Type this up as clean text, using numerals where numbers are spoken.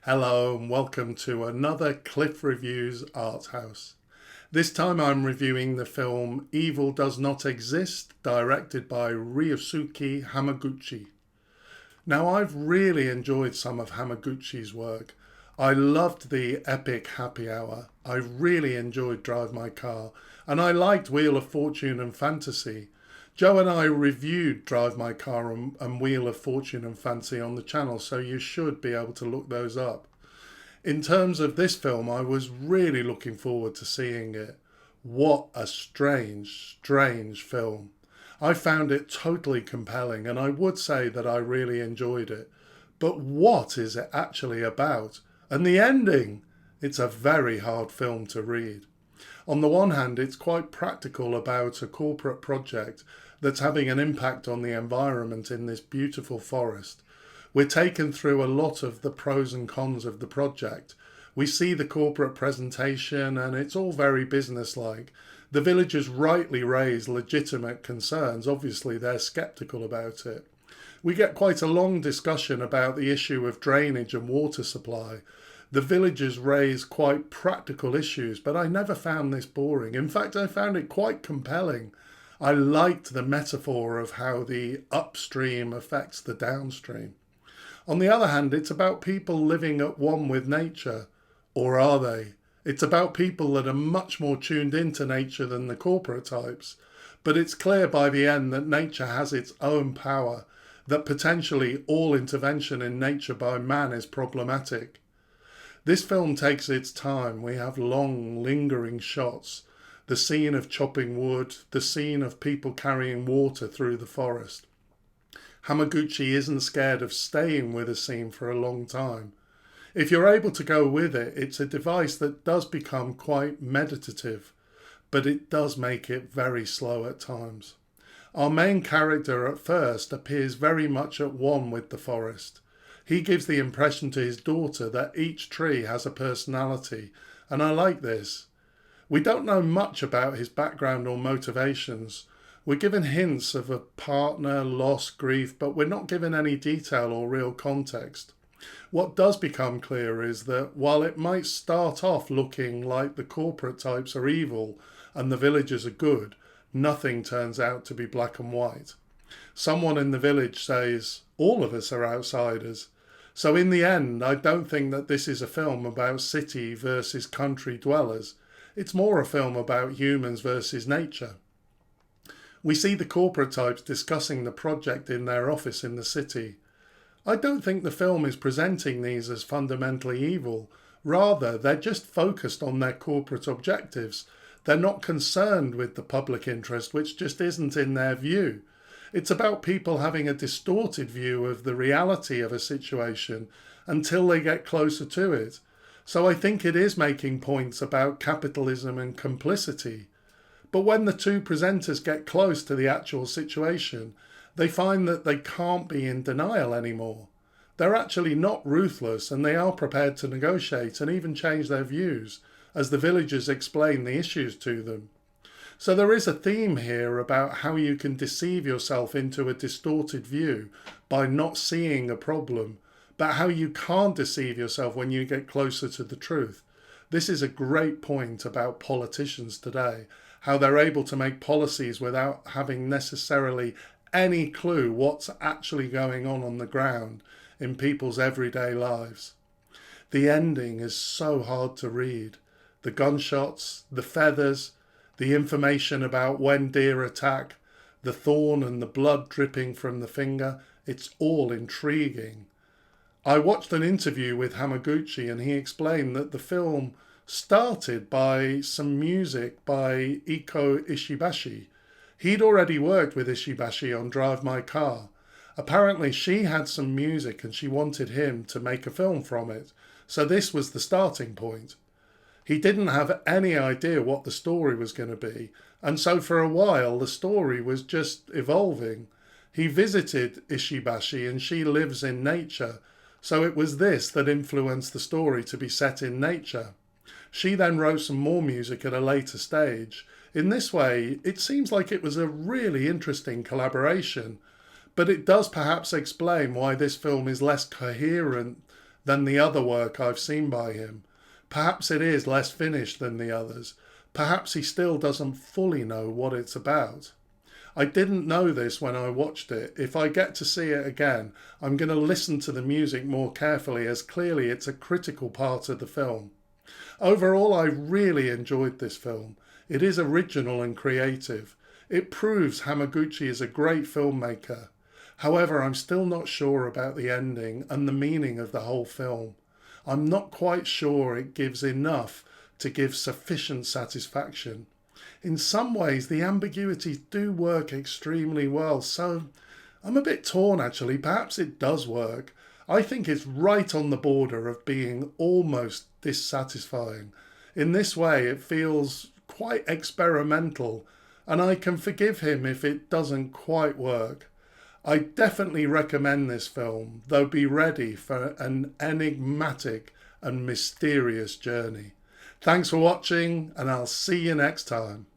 Hello and welcome to another Cliff Reviews Art House. This time I'm reviewing the film Evil Does Not Exist, directed by Ryusuke Hamaguchi. Now I've really enjoyed some of Hamaguchi's work. I loved the epic Happy Hour, I really enjoyed Drive My Car, and I liked Wheel of Fortune and Fantasy. Joe and I reviewed Drive My Car and Wheel of Fortune and Fancy on the channel, so you should be able to look those up. In terms of this film, I was really looking forward to seeing it. What a strange film. I found it totally compelling, and I would say that I really enjoyed it. But what is it actually about? And the ending! It's a very hard film to read. On the one hand, it's quite practical about a corporate project that's having an impact on the environment in this beautiful forest. We're taken through a lot of the pros and cons of the project. We see the corporate presentation and it's all very businesslike. The villagers rightly raise legitimate concerns. Obviously, they're sceptical about it. We get quite a long discussion about the issue of drainage and water supply. The villagers raise quite practical issues, but I never found this boring. In fact, I found it quite compelling. I liked the metaphor of how the upstream affects the downstream. On the other hand, it's about people living at one with nature. Or are they? It's about people that are much more tuned into nature than the corporate types. But it's clear by the end that nature has its own power, that potentially all intervention in nature by man is problematic. This film takes its time. We have long, lingering shots. The scene of chopping wood, the scene of people carrying water through the forest. Hamaguchi isn't scared of staying with a scene for a long time. If you're able to go with it, it's a device that does become quite meditative, but it does make it very slow at times. Our main character at first appears very much at one with the forest. He gives the impression to his daughter that each tree has a personality, and I like this. We don't know much about his background or motivations. We're given hints of a partner, loss, grief, but we're not given any detail or real context. What does become clear is that while it might start off looking like the corporate types are evil and the villagers are good, nothing turns out to be black and white. Someone in the village says, all of us are outsiders. So in the end, I don't think that this is a film about city versus country dwellers. It's more a film about humans versus nature. We see the corporate types discussing the project in their office in the city. I don't think the film is presenting these as fundamentally evil. Rather, they're just focused on their corporate objectives. They're not concerned with the public interest, which just isn't in their view. It's about people having a distorted view of the reality of a situation until they get closer to it. So I think it is making points about capitalism and complicity. But when the two presenters get close to the actual situation, they find that they can't be in denial anymore. They're actually not ruthless and they are prepared to negotiate and even change their views as the villagers explain the issues to them. So there is a theme here about how you can deceive yourself into a distorted view by not seeing a problem, but how you can't deceive yourself when you get closer to the truth. This is a great point about politicians today, how they're able to make policies without having necessarily any clue what's actually going on the ground in people's everyday lives. The ending is so hard to read. The gunshots, the feathers, the information about when deer attack, the thorn and the blood dripping from the finger, it's all intriguing. I watched an interview with Hamaguchi and he explained that the film started by some music by Iko Ishibashi. He'd already worked with Ishibashi on Drive My Car. Apparently she had some music and she wanted him to make a film from it, so this was the starting point. He didn't have any idea what the story was going to be, and so for a while the story was just evolving. He visited Ishibashi and she lives in nature, so it was this that influenced the story to be set in nature. She then wrote some more music at a later stage. In this way, it seems like it was a really interesting collaboration, but it does perhaps explain why this film is less coherent than the other work I've seen by him. Perhaps it is less finished than the others. Perhaps he still doesn't fully know what it's about. I didn't know this when I watched it. If I get to see it again, I'm going to listen to the music more carefully, as clearly it's a critical part of the film. Overall, I really enjoyed this film. It is original and creative. It proves Hamaguchi is a great filmmaker. However, I'm still not sure about the ending and the meaning of the whole film. I'm not quite sure it gives enough to give sufficient satisfaction. In some ways, the ambiguities do work extremely well, so I'm a bit torn actually. Perhaps it does work. I think it's right on the border of being almost dissatisfying. In this way, it feels quite experimental, and I can forgive him if it doesn't quite work. I definitely recommend this film, though be ready for an enigmatic and mysterious journey. Thanks for watching, and I'll see you next time.